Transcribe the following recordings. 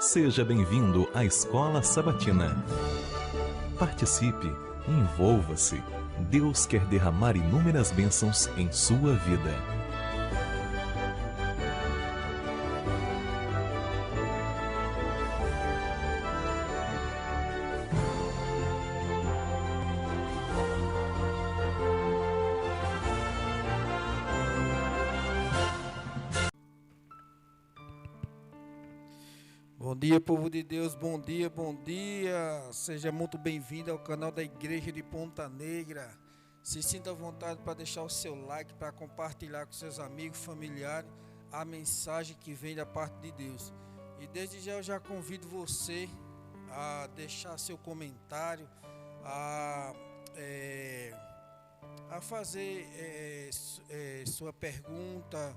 Seja bem-vindo à Escola Sabatina. Participe, envolva-se. Deus quer derramar inúmeras bênçãos em sua vida. Bom dia, povo de Deus, bom dia, bom dia. Seja muito bem-vindo ao canal da Igreja de Ponta Negra. Se sinta à vontade para deixar o seu like, para compartilhar com seus amigos, familiares, a mensagem que vem da parte de Deus. E desde já eu já convido você a deixar seu comentário, a fazer sua pergunta,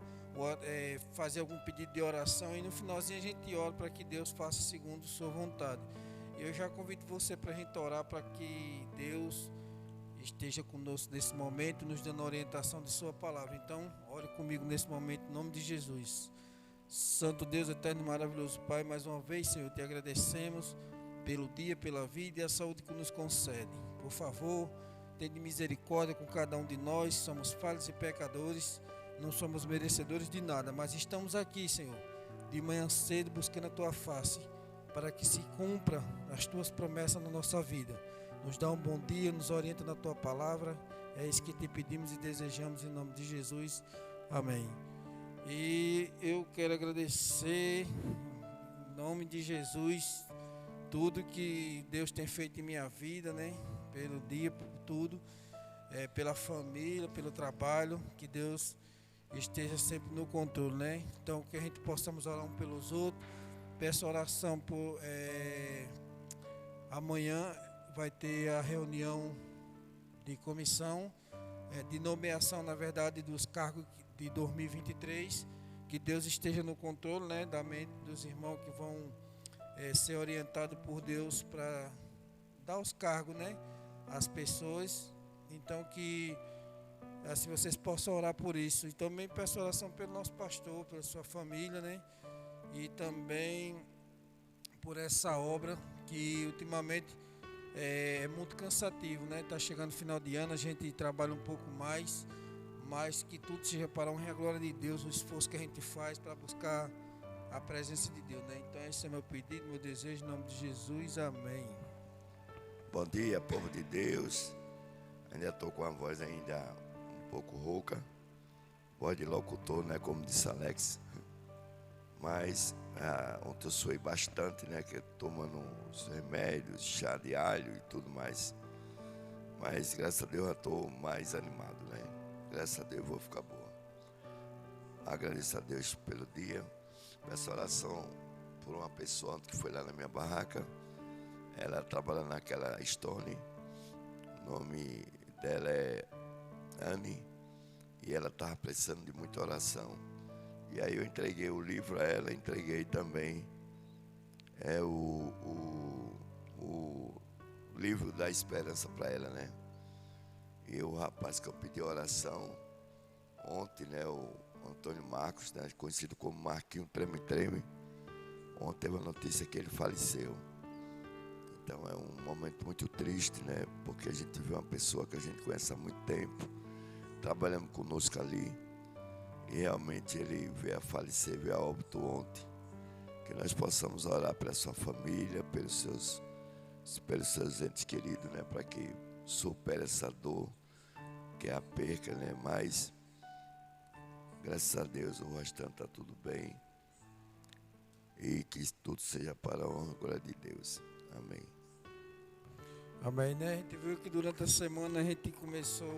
fazer algum pedido de oração, e no finalzinho a gente ora para que Deus faça segundo sua vontade. Eu já convido você para a gente orar para que Deus esteja conosco nesse momento, nos dando orientação de sua palavra. Então, ore comigo nesse momento, em nome de Jesus. Santo Deus, eterno e maravilhoso Pai, mais uma vez, Senhor, te agradecemos pelo dia, pela vida e a saúde que nos concede. Por favor, tenha misericórdia com cada um de nós. Somos falhos e pecadores, não somos merecedores de nada, mas estamos aqui, Senhor, de manhã cedo, buscando a Tua face, para que se cumpra as Tuas promessas na nossa vida. Nos dá um bom dia, nos orienta na Tua palavra. É isso que te pedimos e desejamos, em nome de Jesus. Amém. E eu quero agradecer, em nome de Jesus, tudo que Deus tem feito em minha vida, né? Pelo dia, por tudo, pela família, pelo trabalho, que Deus esteja sempre no controle, né? Então, que a gente possamos orar um pelos outros. Peço oração por amanhã vai ter a reunião de comissão de nomeação, na verdade, dos cargos de 2023. Que Deus esteja no controle, né, da mente dos irmãos que vão ser orientados por Deus para dar os cargos, né, às pessoas. Então, que assim vocês possam orar por isso. E também peço oração pelo nosso pastor, pela sua família, né? E também por essa obra que ultimamente é muito cansativo, né? Tá chegando o final de ano, a gente trabalha um pouco mais, mas que tudo seja para a honra e a glória de Deus, o esforço que a gente faz para buscar a presença de Deus, né? Então esse é meu pedido, meu desejo, em nome de Jesus, amém. Bom dia, povo de Deus. Ainda estou com a voz ainda um pouco rouca, voz de locutor, né, como disse Alex. Mas ontem eu suei bastante, né, que tomando os remédios, chá de alho e tudo mais. Mas graças a Deus eu estou mais animado, né? Graças a Deus eu vou ficar boa. Agradeço a Deus pelo dia. Peço oração por uma pessoa que foi lá na minha barraca. Ela trabalha naquela Stone. O nome dela é Anne. E ela estava precisando de muita oração. E aí eu entreguei o livro a ela, entreguei também o livro da esperança para ela, né? E o rapaz que eu pedi oração ontem, né, o Antônio Marcos, né, conhecido como Marquinho Treme Treme, ontem teve a notícia que ele faleceu. Então é um momento muito triste, né, porque a gente vê uma pessoa que a gente conhece há muito tempo, trabalhando conosco ali, e realmente ele veio a falecer, veio a óbito ontem. Que nós possamos orar pela sua família, pelos seus entes queridos, né, para que supere essa dor, que é a perca, né, mas graças a Deus o restante está tudo bem, e que tudo seja para a honra e glória de Deus. Amém. Amém, né? A gente viu que durante a semana a gente começou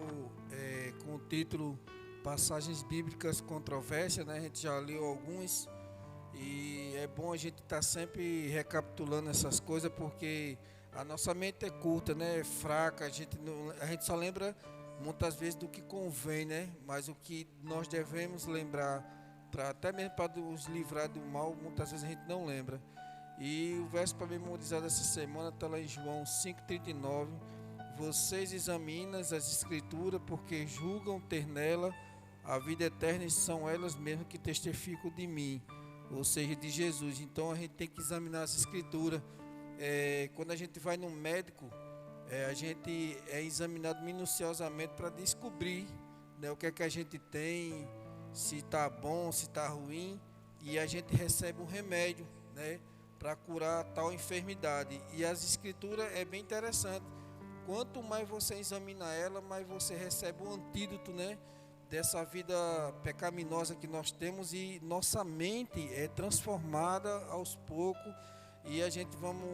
com o título Passagens Bíblicas Controvérsias, né? A gente já leu alguns e é bom a gente estar sempre recapitulando essas coisas, porque a nossa mente é curta, né? É fraca, a gente só lembra muitas vezes do que convém, né? Mas o que nós devemos lembrar, até mesmo para nos livrar do mal, muitas vezes a gente não lembra. E o verso para memorizar dessa semana está lá em João 5,39. Vocês examinam as escrituras porque julgam ter nela a vida eterna, e são elas mesmas que testificam de mim. ou seja, de Jesus. Então a gente tem que examinar essa escritura. Quando a gente vai no médico, a gente é examinado minuciosamente para descobrir, né, o que é que a gente tem, se está bom, se está ruim, e a gente recebe um remédio, né, para curar tal enfermidade. E as escrituras é bem interessante. Quanto mais você examina ela, mais você recebe o antídoto, né, dessa vida pecaminosa que nós temos, e nossa mente é transformada aos poucos, e a gente vamos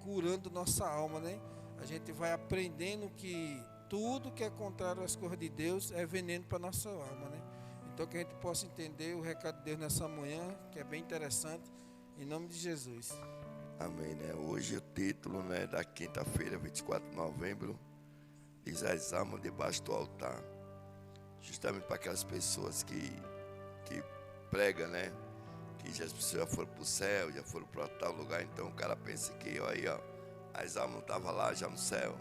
curando nossa alma, né? A gente vai aprendendo que tudo que é contrário às coisas de Deus é veneno para nossa alma, né? Então que a gente possa entender o recado de Deus nessa manhã, que é bem interessante, em nome de Jesus. Amém, né? Hoje o título, né, da quinta-feira, 24 de novembro, diz as almas debaixo do altar. Justamente para aquelas pessoas que pregam, né, que já as pessoas já foram para o céu, já foram para tal lugar. Então o cara pensa que as almas não estavam lá já no céu.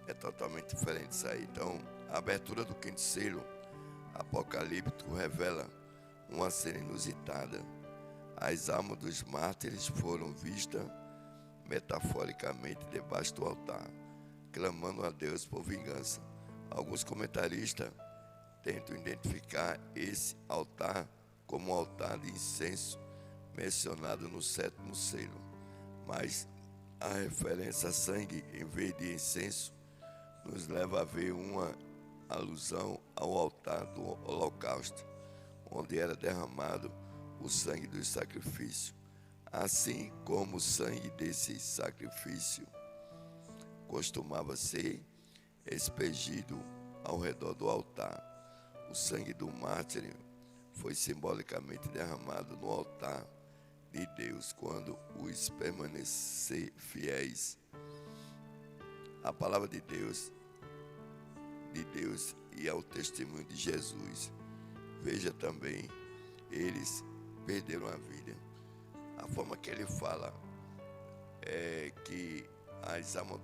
É totalmente diferente isso aí. Então a abertura do quinto selo apocalíptico revela uma cena inusitada. As almas dos mártires foram vistas metaforicamente debaixo do altar, clamando a Deus por vingança. Alguns comentaristas tentam identificar esse altar como o altar de incenso mencionado no sétimo selo, mas a referência a sangue em vez de incenso nos leva a ver uma alusão ao altar do holocausto, onde era derramado o sangue do sacrifício. Assim como o sangue desse sacrifício costumava ser expegido ao redor do altar, o sangue do mártir foi simbolicamente derramado no altar de Deus quando os permanecer fiéis à palavra de Deus e ao testemunho de Jesus. Veja também, eles perderam a vida. A forma que ele fala é que as almas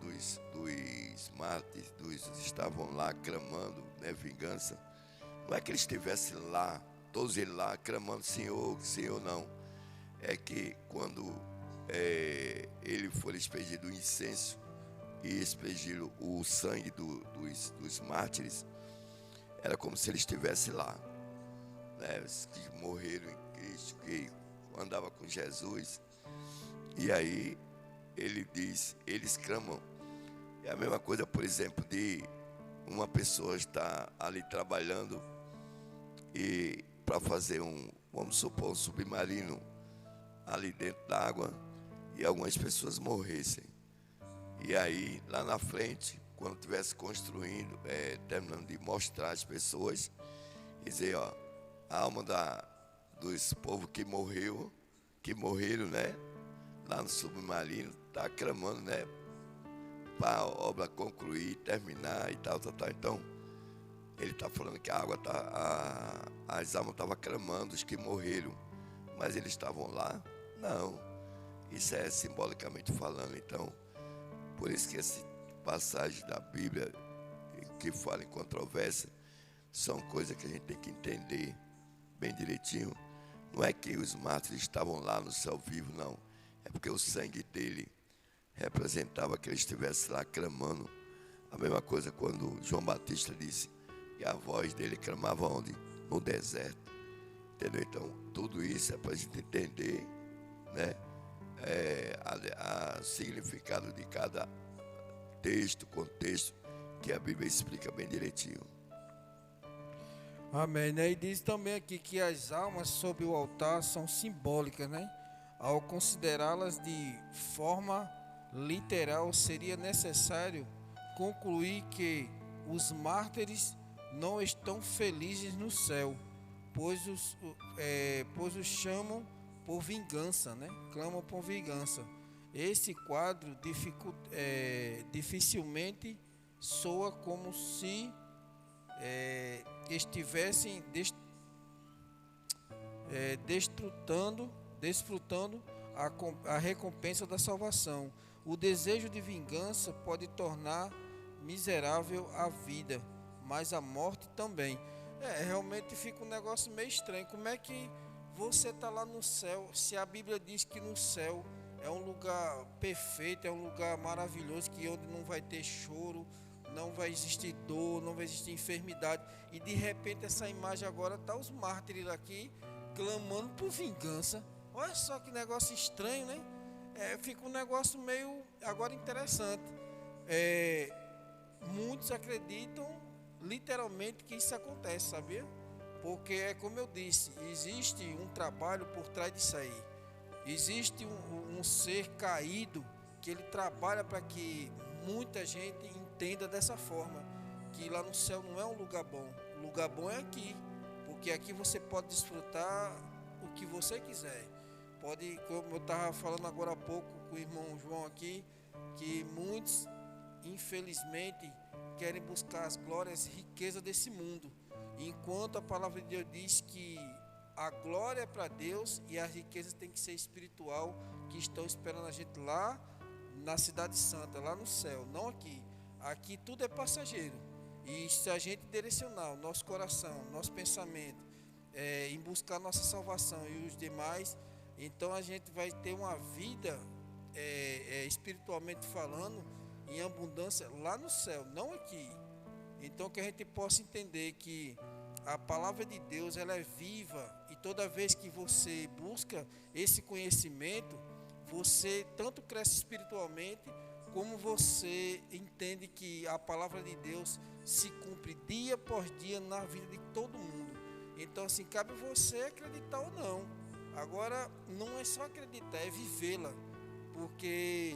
dos mártires estavam lá clamando, né, vingança. Não é que eles estivessem lá, todos eles lá, clamando Senhor, Senhor, não. É que quando ele for expedido o incenso e expedido o sangue dos mártires, era como se eles estivessem lá, né, os que morreram em Cristo, que andava com Jesus. E aí ele diz, eles clamam. É a mesma coisa, por exemplo, de uma pessoa estar ali trabalhando e para fazer vamos supor, um submarino ali dentro da água, e algumas pessoas morressem. E aí, lá na frente, quando estivesse construindo, terminando de mostrar às pessoas, dizer, ó, a alma dos povos que morreram, né, lá no submarino, está clamando, né, para a obra concluir, terminar e tal. Então, ele está falando que a água as almas estavam clamando, os que morreram, mas eles estavam lá? Não. Isso é simbolicamente falando. Então, por isso que essa passagem da Bíblia que fala em controvérsia são coisas que a gente tem que entender bem direitinho. Não é que os mártires estavam lá no céu vivo, não. É porque o sangue dele representava que ele estivesse lá clamando. A mesma coisa quando João Batista disse que a voz dele clamava onde? No deserto. Entendeu? Então, tudo isso é para a gente entender, né, o significado de cada contexto, que a Bíblia explica bem direitinho. Amém, né? E diz também aqui que as almas sob o altar são simbólicas, né? Ao considerá-las de forma literal, seria necessário concluir que os mártires não estão felizes no céu, pois os chamam por vingança, né? Clamam por vingança. Esse quadro dificilmente soa como se estivessem desfrutando a recompensa da salvação. O desejo de vingança pode tornar miserável a vida, mas a morte também. Realmente fica um negócio meio estranho. Como é que Você está lá no céu. Se a Bíblia diz que no céu é um lugar perfeito, é um lugar maravilhoso, que onde não vai ter choro, não vai existir dor, não vai existir enfermidade, e de repente essa imagem agora está os mártires aqui clamando por vingança. Olha só que negócio estranho, né? Fica um negócio meio agora interessante. Muitos acreditam literalmente que isso acontece, sabia? Porque é como eu disse, existe um trabalho por trás disso aí. Existe um ser caído que ele trabalha para que muita gente entenda dessa forma, que lá no céu não é um lugar bom. O lugar bom é aqui, porque aqui você pode desfrutar o que você quiser. Pode, como eu estava falando agora há pouco com o irmão João aqui, que muitos, infelizmente, querem buscar as glórias e riquezas desse mundo, enquanto a palavra de Deus diz que a glória é para Deus e as riquezas tem que ser espiritual, que estão esperando a gente lá na cidade santa, lá no céu, não aqui. Aqui tudo é passageiro. E se a gente direcionar o nosso coração, nosso pensamento em buscar nossa salvação e os demais, então a gente vai ter uma vida espiritualmente falando em abundância lá no céu, não aqui. Então que a gente possa entender que a palavra de Deus ela é viva, e toda vez que você busca esse conhecimento, você tanto cresce espiritualmente, como você entende que a palavra de Deus se cumpre dia por dia na vida de todo mundo. Então assim, cabe você acreditar ou não. Agora não é só acreditar, é vivê-la, porque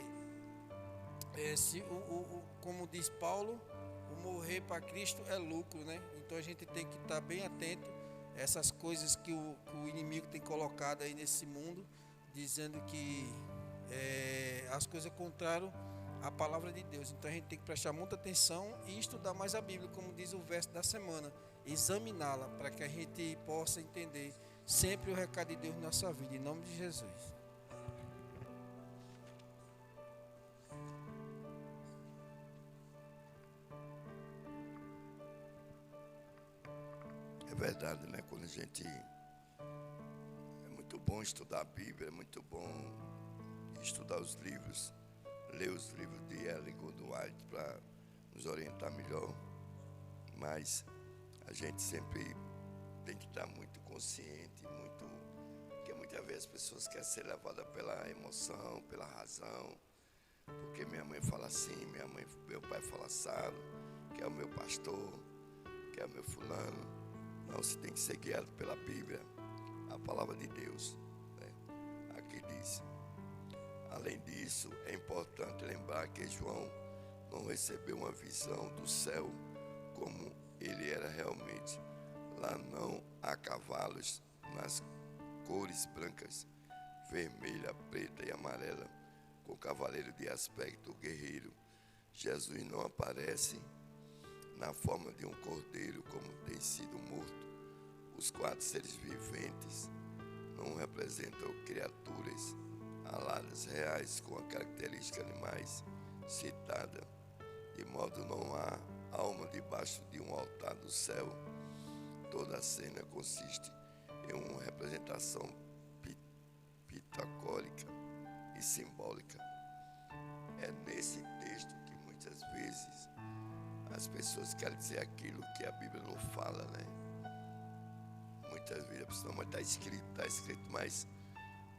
como diz Paulo, o morrer para Cristo é lucro, né? Então a gente tem que estar bem atento a essas coisas que o inimigo tem colocado aí nesse mundo, dizendo que as coisas contrárias à palavra de Deus. Então a gente tem que prestar muita atenção e estudar mais a Bíblia, como diz o verso da semana, examiná-la, para que a gente possa entender sempre o recado de Deus na nossa vida, em nome de Jesus. É verdade, né? Quando a gente... É muito bom estudar a Bíblia, é muito bom estudar os livros, ler os livros de Ellen Goodwhite para nos orientar melhor. Mas a gente sempre tem que estar muito consciente, porque muitas vezes as pessoas querem ser levadas pela emoção, pela razão, porque minha mãe fala assim, meu pai fala assado, que é o meu pastor, que é o meu fulano. Não, se tem que ser guiado pela Bíblia, a palavra de Deus, né? Aqui diz. Além disso, é importante lembrar que João não recebeu uma visão do céu como ele era realmente. Lá não há cavalos nas cores brancas, vermelha, preta e amarela, com cavaleiro de aspecto guerreiro. Jesus não aparece na forma de um cordeiro como tem sido morto. Os 4 seres viventes não representam criaturas aladas reais com a característica animais citada, de modo não há alma debaixo de um altar do céu. Toda a cena consiste em uma representação pitagórica e simbólica. É nesse texto que muitas vezes as pessoas querem dizer aquilo que a Bíblia não fala, né? Muitas vezes a pessoa, mas está escrito, mas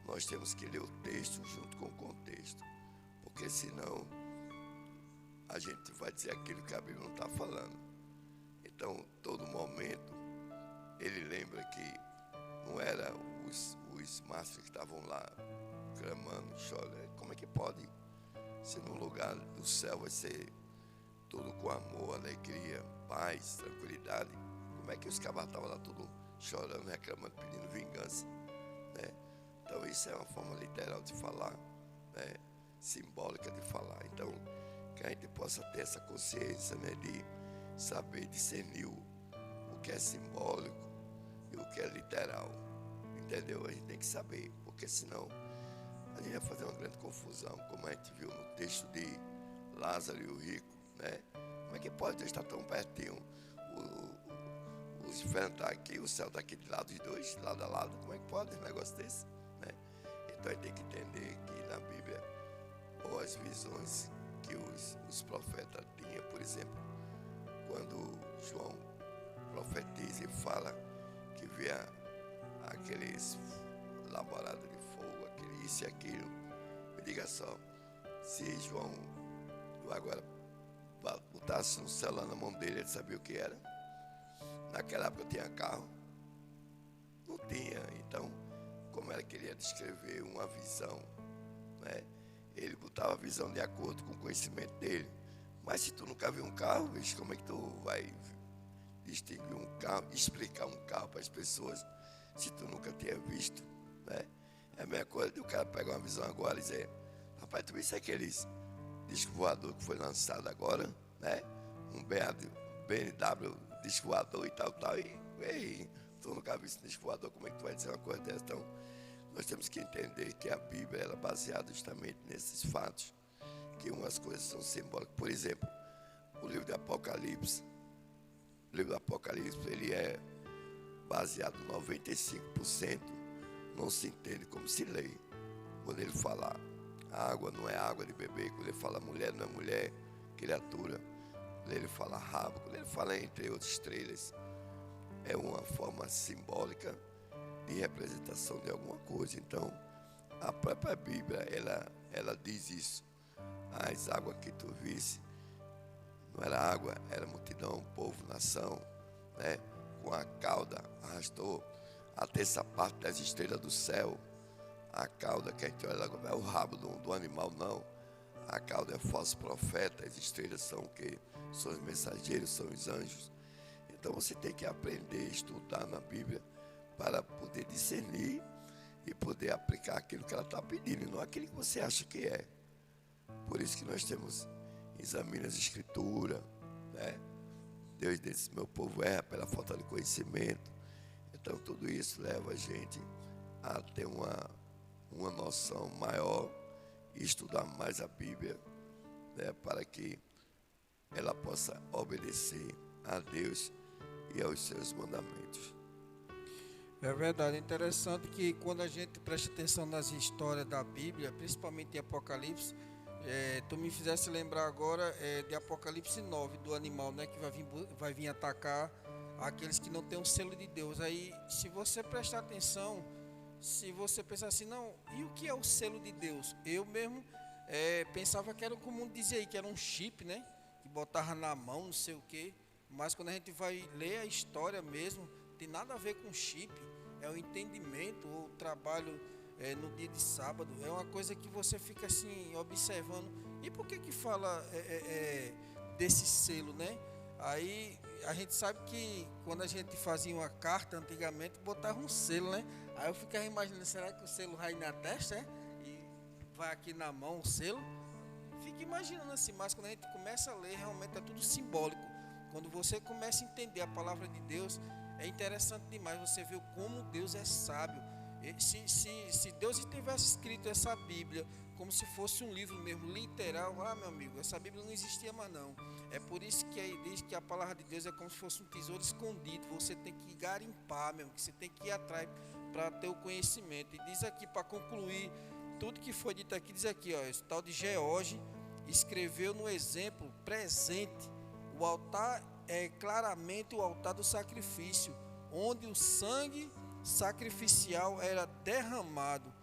nós temos que ler o texto junto com o contexto, porque senão a gente vai dizer aquilo que a Bíblia não está falando. Então, todo momento, ele lembra que não era os mártires que estavam lá clamando, chorando. Como é que pode ser num lugar do céu vai ser tudo com amor, alegria, paz, tranquilidade? Como é que os cabas estavam lá tudo chorando, reclamando, pedindo vingança, né? Então isso é uma forma literal de falar, né? Simbólica de falar. Então que a gente possa ter essa consciência, né? De saber discernir o que é simbólico e o que é literal, entendeu? A gente tem que saber, porque senão a gente vai fazer uma grande confusão, como a gente viu no texto de Lázaro e o rico, né? Como é que pode Deus estar tão pertinho? os infernos estão aqui, o céu está aqui de lado, os dois, lado a lado. Como é que pode um negócio desse? Né? Então a gente tem que entender que na Bíblia, ou as visões que os profetas tinham, por exemplo, quando João profetiza e fala que via aqueles laborados de fogo, aquele isso e aquilo. Me diga só, se João agora botasse um celular na mão dele, ele sabia o que era? Naquela época tinha carro? Não tinha. Então, como era que ele ia descrever uma visão, né? Ele botava a visão de acordo com o conhecimento dele. Mas se tu nunca viu um carro, bicho, como é que tu vai distinguir um carro, explicar um carro para as pessoas se tu nunca tinha visto, né? É a mesma coisa de o cara pegar uma visão agora e dizer: rapaz, tu viste aqueles disco voador que foi lançado agora, né? Um BMW disco voador e tal, e tu nunca viu esse disco voador, como é que tu vai dizer uma coisa dessa? Então, nós temos que entender que a Bíblia ela é baseada justamente nesses fatos, que umas coisas são simbólicas. Por exemplo, o livro de Apocalipse. O livro do Apocalipse, ele é baseado 95%, não se entende como se lê. Quando ele fala água, não é água de beber. Quando ele fala mulher, não é mulher, criatura. Quando ele fala rabo, quando ele fala entre outras estrelas, é uma forma simbólica de representação de alguma coisa. Então, a própria Bíblia, ela diz isso. As águas que tu visse, não era água, era multidão, povo, nação, né? Com a cauda arrastou a terça parte das estrelas do céu. A cauda que a gente olha não é o rabo do animal, não. A cauda é falso profeta. As estrelas são o quê? São os mensageiros, são os anjos. Então você tem que aprender a estudar na Bíblia para poder discernir e poder aplicar aquilo que ela está pedindo, e não aquilo que você acha que é. Por isso que nós temos examina as escrituras, né? Deus disse: meu povo erra pela falta de conhecimento. Então tudo isso leva a gente a ter uma noção maior e estudar mais a Bíblia, né? Para que ela possa obedecer a Deus e aos seus mandamentos. É verdade, é interessante que quando a gente presta atenção nas histórias da Bíblia, principalmente em Apocalipse, tu me fizesse lembrar agora de Apocalipse 9, do animal, né, que vai vir atacar aqueles que não têm o selo de Deus. Aí, se você prestar atenção, se você pensar assim, não, e o que é o selo de Deus? Eu mesmo pensava que era como dizia aí, que era um chip, né, que botava na mão, não sei o quê. Mas quando a gente vai ler a história mesmo, tem nada a ver com chip, é o entendimento, o trabalho no dia de sábado, é uma coisa que você fica assim observando. E por que fala desse selo, né? Aí a gente sabe que quando a gente fazia uma carta antigamente, botava um selo, né? Aí eu ficava imaginando, será que o selo vai na testa, e vai aqui na mão o selo? Fica imaginando assim, mas quando a gente começa a ler, realmente é tudo simbólico. Quando você começa a entender a palavra de Deus, é interessante demais você ver como Deus é sábio. Se Deus tivesse escrito essa Bíblia como se fosse um livro mesmo, literal, meu amigo, essa Bíblia não existia mais não. É por isso que aí diz que a palavra de Deus é como se fosse um tesouro escondido. Você tem que garimpar mesmo, que você tem que ir atrás para ter o conhecimento. E diz aqui, para concluir, tudo que foi dito aqui, diz aqui, ó, esse tal de George escreveu no exemplo presente. O altar é claramente o altar do sacrifício, onde o sangue sacrificial era derramado.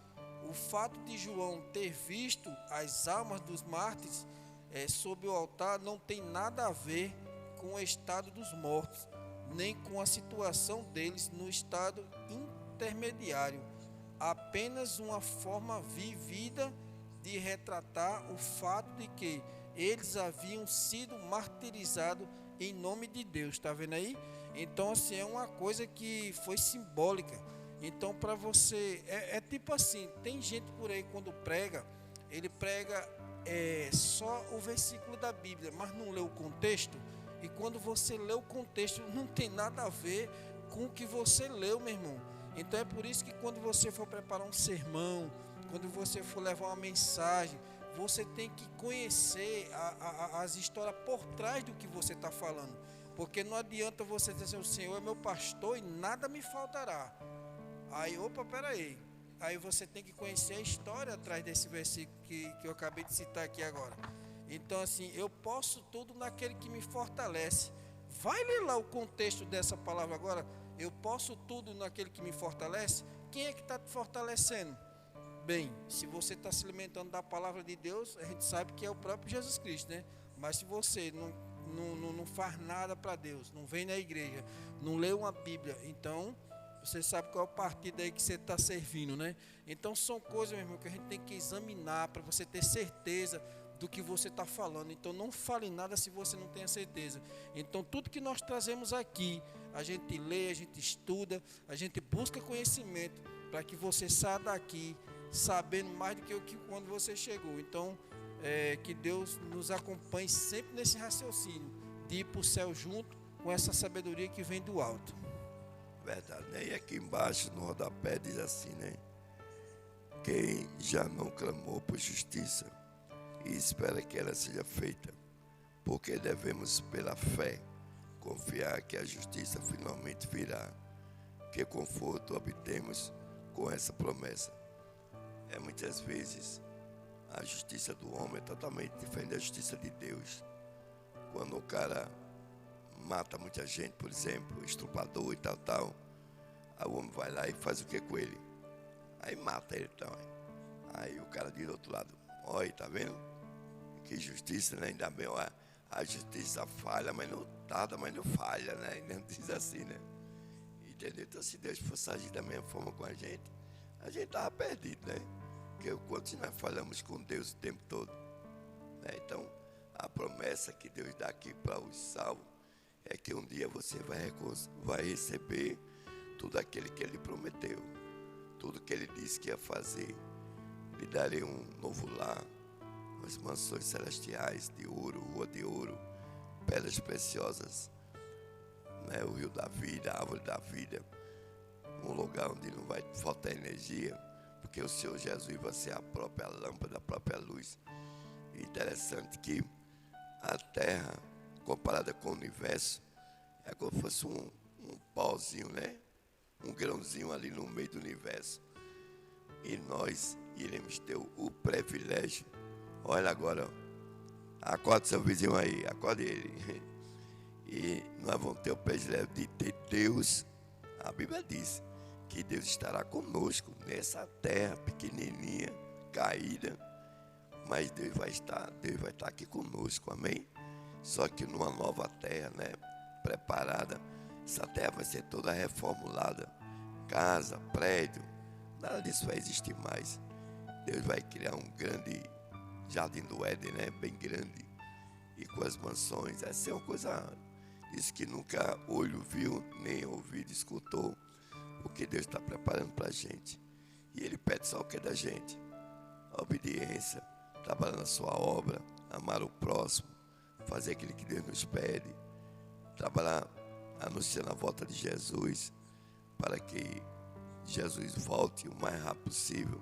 O fato de João ter visto as almas dos mártires sob o altar não tem nada a ver com o estado dos mortos, nem com a situação deles no estado intermediário. Apenas uma forma vivida de retratar o fato de que eles haviam sido martirizados em nome de Deus, tá vendo aí? Então assim, é uma coisa que foi simbólica. Então para você, tipo assim, tem gente por aí quando prega, ele prega só o versículo da Bíblia, mas não lê o contexto. E quando você lê o contexto, não tem nada a ver com o que você leu, meu irmão. Então é por isso que quando você for preparar um sermão, quando você for levar uma mensagem, você tem que conhecer as histórias por trás do que você está falando. Porque não adianta você dizer assim, o Senhor é meu pastor e nada me faltará. Aí, opa, peraí. Aí você tem que conhecer a história atrás desse versículo que eu acabei de citar aqui agora. Então, assim, eu posso tudo naquele que me fortalece. Vai ler lá o contexto dessa palavra agora. Eu posso tudo naquele que me fortalece. Quem é que está te fortalecendo? Bem, se você está se alimentando da palavra de Deus, a gente sabe que é o próprio Jesus Cristo, né? Mas se você não faz nada para Deus, não vem na igreja, não lê uma Bíblia, então você sabe qual é o partido aí que você está servindo, né? Então são coisas, meu irmão, que a gente tem que examinar para você ter certeza do que você está falando. Então não fale nada se você não tem a certeza. Então tudo que nós trazemos aqui, a gente lê, a gente estuda, a gente busca conhecimento para que você saia daqui sabendo mais do que quando você chegou. Então que Deus nos acompanhe sempre nesse raciocínio de ir para o céu junto com essa sabedoria que vem do alto. Verdade, né? E aqui embaixo no rodapé diz assim, né? Quem já não clamou por justiça e espera que ela seja feita, porque devemos pela fé confiar que a justiça finalmente virá. Que conforto obtemos com essa promessa? Muitas vezes a justiça do homem é totalmente diferente da justiça de Deus. Quando o cara mata muita gente, por exemplo, estuprador e tal, aí o homem vai lá e faz o que com ele? Aí mata ele também. Aí o cara diz do outro lado, olha, tá vendo? Que justiça, né? Ainda bem, a justiça falha, mas não tarda, mas não falha, né? Não diz assim, né? Entendeu? Então, se Deus fosse agir da mesma forma com a gente estava perdido, né? Porque quanto nós falamos com Deus o tempo todo, né? Então, a promessa que Deus dá aqui para os salvos é que um dia você vai receber tudo aquilo que Ele prometeu, tudo que Ele disse que ia fazer. Lhe darei um novo lar, umas mansões celestiais de ouro, rua de ouro, pedras preciosas, né? O rio da vida, a árvore da vida, um lugar onde não vai faltar energia, porque o Senhor Jesus vai ser a própria lâmpada, a própria luz. E interessante que a terra, comparada com o universo, é como se fosse um pauzinho, né? Um grãozinho ali no meio do universo. E nós iremos ter o privilégio. Olha agora, acorde seu vizinho aí, acorde ele. E nós vamos ter o privilégio de ter Deus. A Bíblia diz que Deus estará conosco nessa terra pequenininha, caída, mas Deus vai estar aqui conosco, amém? Só que numa nova terra, né, preparada. Essa terra vai ser toda reformulada, casa, prédio, nada disso vai existir mais. Deus vai criar um grande jardim do Éden, né, bem grande, e com as mansões. Vai ser uma coisa, isso que nunca olho viu, nem ouvido escutou, o que Deus está preparando para a gente. E Ele pede só o que é da gente? A obediência, trabalhar na sua obra, amar o próximo, fazer aquilo que Deus nos pede, trabalhar anunciando a volta de Jesus, para que Jesus volte o mais rápido possível,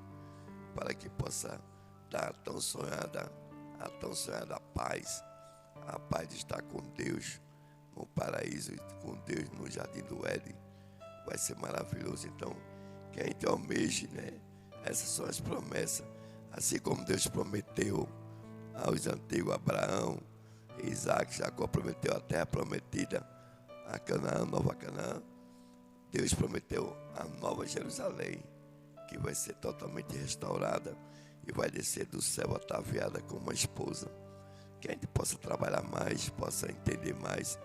para que possa dar a tão sonhada paz, a paz de estar com Deus no paraíso, com Deus no jardim do Éden. Vai ser maravilhoso. Então, que a gente almeje, né? Essas são as promessas. Assim como Deus prometeu aos antigos, Abraão, Isaac, Jacó, prometeu a terra prometida, a Canaã, Nova Canaã. Deus prometeu a Nova Jerusalém, que vai ser totalmente restaurada e vai descer do céu ataviada como uma esposa. Que a gente possa trabalhar mais, possa entender mais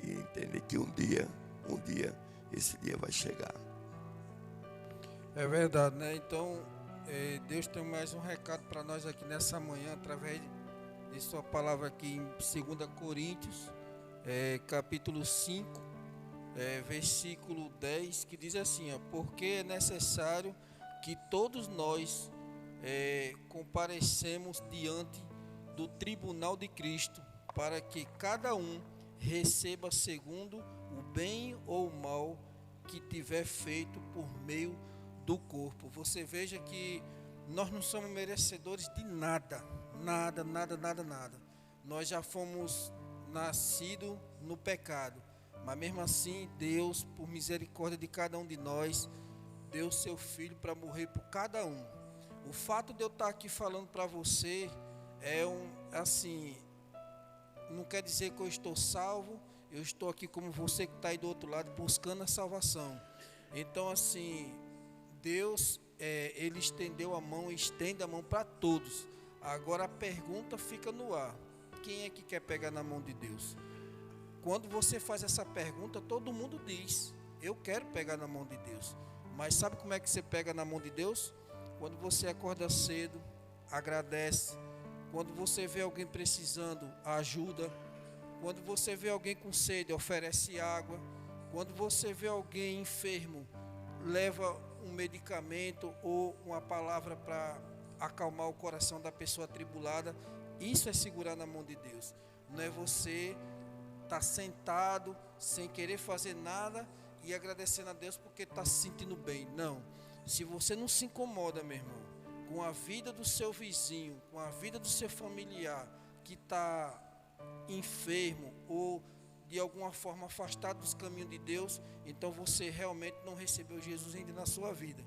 e entender que um dia, esse dia vai chegar. É verdade, né? Então, Deus tem mais um recado para nós aqui nessa manhã, através de sua palavra aqui em 2 Coríntios, capítulo 5, versículo 10, que diz assim, ó, porque é necessário que todos nós comparecemos diante do tribunal de Cristo, para que cada um receba segundo o bem ou o mal que tiver feito por meio do corpo. Você veja que nós não somos merecedores de nada. Nós já fomos, nascido no pecado. Mas mesmo assim, Deus, por misericórdia de cada um de nós, deu seu Filho para morrer por cada um. O fato de eu estar aqui falando para você não quer dizer que eu estou salvo. Eu estou aqui como você que está aí do outro lado, buscando a salvação. Então, assim, Deus, Ele estendeu a mão, estende a mão para todos. Agora a pergunta fica no ar: quem é que quer pegar na mão de Deus? Quando você faz essa pergunta, todo mundo diz: eu quero pegar na mão de Deus. Mas sabe como é que você pega na mão de Deus? Quando você acorda cedo, agradece. Quando você vê alguém precisando, ajuda. Quando você vê alguém com sede, oferece água. Quando você vê alguém enfermo, leva um medicamento ou uma palavra para acalmar o coração da pessoa atribulada. Isso é segurar na mão de Deus. Não é você estar sentado sem querer fazer nada e agradecendo a Deus porque está se sentindo bem. Não. Se você não se incomoda, meu irmão, com a vida do seu vizinho, com a vida do seu familiar que está enfermo ou de alguma forma afastado dos caminhos de Deus, então você realmente não recebeu Jesus ainda na sua vida.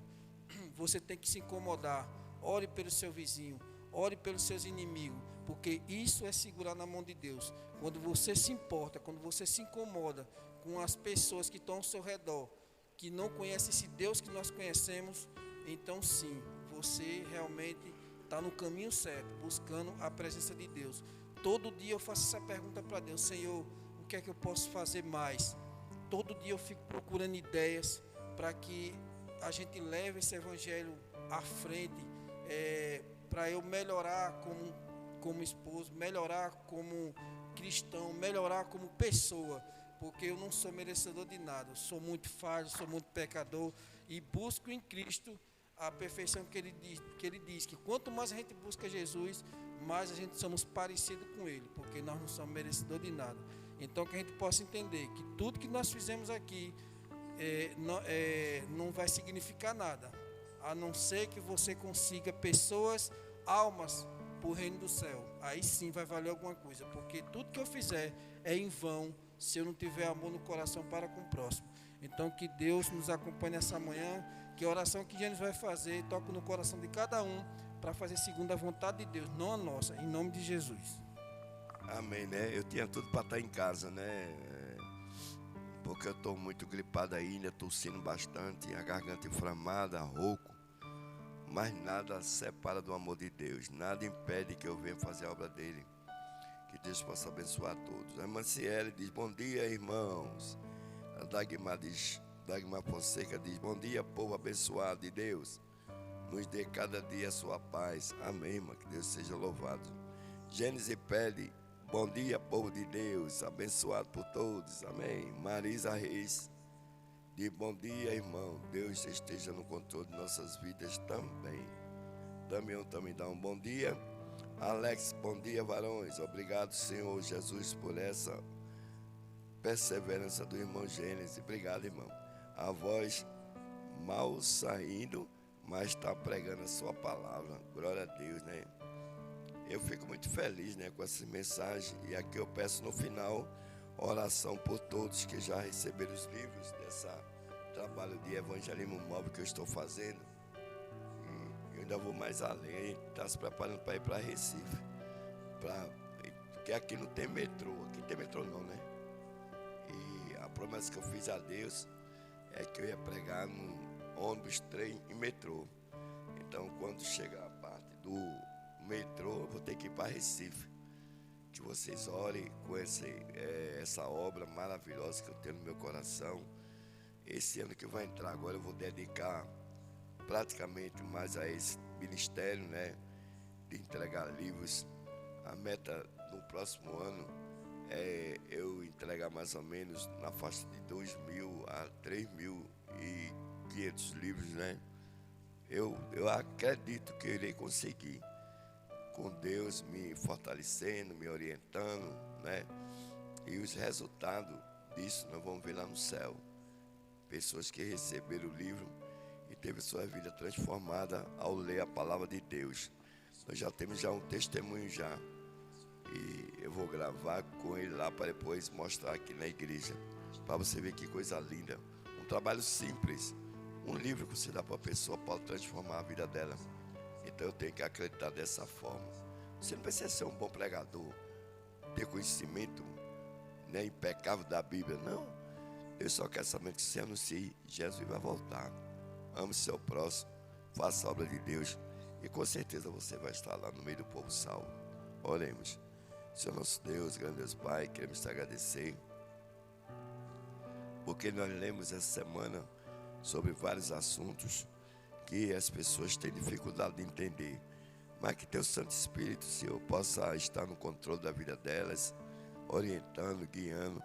Você tem que se incomodar. Ore pelo seu vizinho, ore pelos seus inimigos, porque isso é segurar na mão de Deus. Quando você se importa, quando você se incomoda com as pessoas que estão ao seu redor, que não conhecem esse Deus que nós conhecemos, então sim, você realmente está no caminho certo, buscando a presença de Deus. Todo dia eu faço essa pergunta para Deus: Senhor, o que é que eu posso fazer mais? Todo dia eu fico procurando ideias para que a gente leve esse evangelho à frente, para eu melhorar como esposo, melhorar como cristão, melhorar como pessoa, porque eu não sou merecedor de nada. Eu sou muito falho, sou muito pecador e busco em Cristo a perfeição que ele diz que quanto mais a gente busca Jesus, mais a gente somos parecidos com Ele, porque nós não somos merecedores de nada. Então que a gente possa entender que tudo que nós fizemos aqui não vai significar nada, a não ser que você consiga pessoas, almas para o reino do céu. Aí sim vai valer alguma coisa, porque tudo que eu fizer é em vão se eu não tiver amor no coração para com o próximo. Então que Deus nos acompanhe essa manhã, que a oração que Gênesis vai fazer toque no coração de cada um para fazer segundo a vontade de Deus, não a nossa, em nome de Jesus. Amém, né? Eu tinha tudo para estar em casa, né? Porque eu estou muito gripado ainda, tossindo bastante, a garganta inflamada, rouco. Mas nada separa do amor de Deus, nada impede que eu venha fazer a obra dele. Que Deus possa abençoar a todos. A irmã Ciele diz: bom dia, irmãos. A Dagmar Fonseca diz: bom dia, povo abençoado de Deus. Nos dê cada dia a sua paz. Amém, irmã, que Deus seja louvado. Gênesis Pele: bom dia, povo de Deus, abençoado por todos. Amém. Marisa Reis diz: bom dia, irmão. Deus esteja no controle de nossas vidas também. Damião também dá um bom dia. Alex: bom dia, varões. Obrigado, Senhor Jesus, por essa perseverança do irmão Gênesis. Obrigado, irmão. A voz mal saindo, mas está pregando a sua palavra. Glória a Deus, né? Eu fico muito feliz, né, com essa mensagem. E aqui eu peço no final oração por todos que já receberam os livros desse trabalho de evangelismo móvel que eu estou fazendo. E eu ainda vou mais além. Está se preparando para ir para Recife. Porque aqui não tem metrô. Aqui não tem metrô não, né? E a promessa que eu fiz a Deus é que eu ia pregar no ônibus, trem e metrô. Então, quando chegar a parte do metrô, eu vou ter que ir para Recife. Que vocês orem com essa obra maravilhosa que eu tenho no meu coração. Esse ano que vai entrar agora, eu vou dedicar praticamente mais a esse ministério, né? De entregar livros. A meta no próximo ano é eu entregar mais ou menos na faixa de 2.000 a 3.500 livros, né? Eu acredito que eu irei conseguir, com Deus me fortalecendo, me orientando, né? E os resultados disso nós vamos ver lá no céu. Pessoas que receberam o livro e teve sua vida transformada ao ler a palavra de Deus. Nós já temos um testemunho já. E eu vou gravar com ele lá para depois mostrar aqui na igreja, para você ver que coisa linda. Um trabalho simples, um livro que você dá para a pessoa pode transformar a vida dela. Então eu tenho que acreditar dessa forma. Você não precisa ser um bom pregador, ter conhecimento, né, impecável da Bíblia, não. Eu só quero saber que você anuncie: Jesus vai voltar. Ame seu próximo, faça a obra de Deus, e com certeza você vai estar lá no meio do povo salvo. Oremos. Senhor nosso Deus, grande Deus Pai, queremos te agradecer, porque nós lemos essa semana sobre vários assuntos que as pessoas têm dificuldade de entender, mas que teu Santo Espírito, Senhor, possa estar no controle da vida delas, orientando, guiando,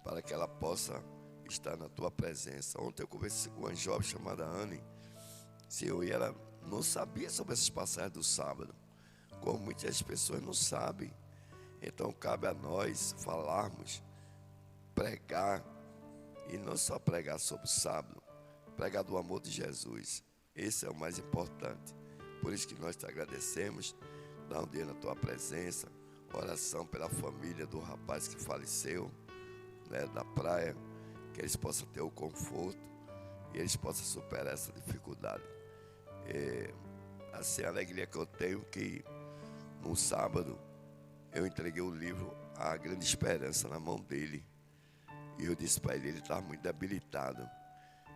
para que ela possa estar na tua presença. Ontem eu conversei com uma jovem chamada Anne, Senhor, e ela não sabia sobre essas passagens do sábado, como muitas pessoas não sabem. Então cabe a nós falarmos, pregar, e não só pregar sobre o sábado, pregar do amor de Jesus. Esse é o mais importante. Por isso que nós te agradecemos, dá um dia na tua presença, oração pela família do rapaz que faleceu, né, da praia, que eles possam ter o conforto e eles possam superar essa dificuldade. Assim, a alegria que eu tenho que no sábado eu entreguei o livro A Grande Esperança na mão dele, e eu disse para ele estava muito debilitado.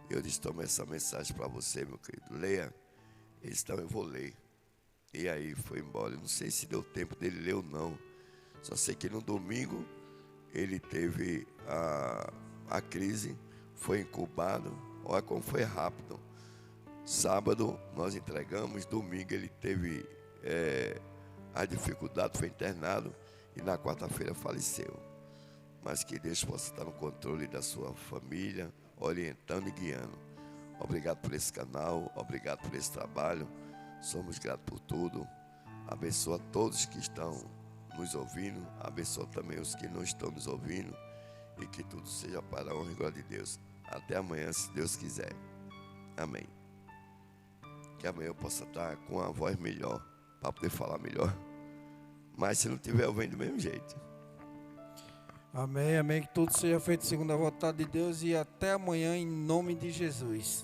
Eu disse: toma essa mensagem para você, meu querido, leia. Ele disse: então eu vou ler. E aí foi embora. Eu não sei se deu tempo dele ler ou não, só sei que no domingo ele teve a crise, foi incubado. Olha como foi rápido. Sábado nós entregamos, domingo ele teve a dificuldade, foi internado, e na quarta-feira faleceu. Mas que Deus possa estar no controle da sua família, orientando e guiando. Obrigado por esse canal, obrigado por esse trabalho, somos gratos por tudo. Abençoa todos que estão nos ouvindo, abençoa também os que não estão nos ouvindo, e que tudo seja para a honra e glória de Deus. Até amanhã, se Deus quiser. Amém. Que amanhã eu possa estar com a voz melhor, para poder falar melhor. Mas se não tiver, eu venho do mesmo jeito. Amém, amém. Que tudo seja feito segundo a vontade de Deus, e até amanhã em nome de Jesus.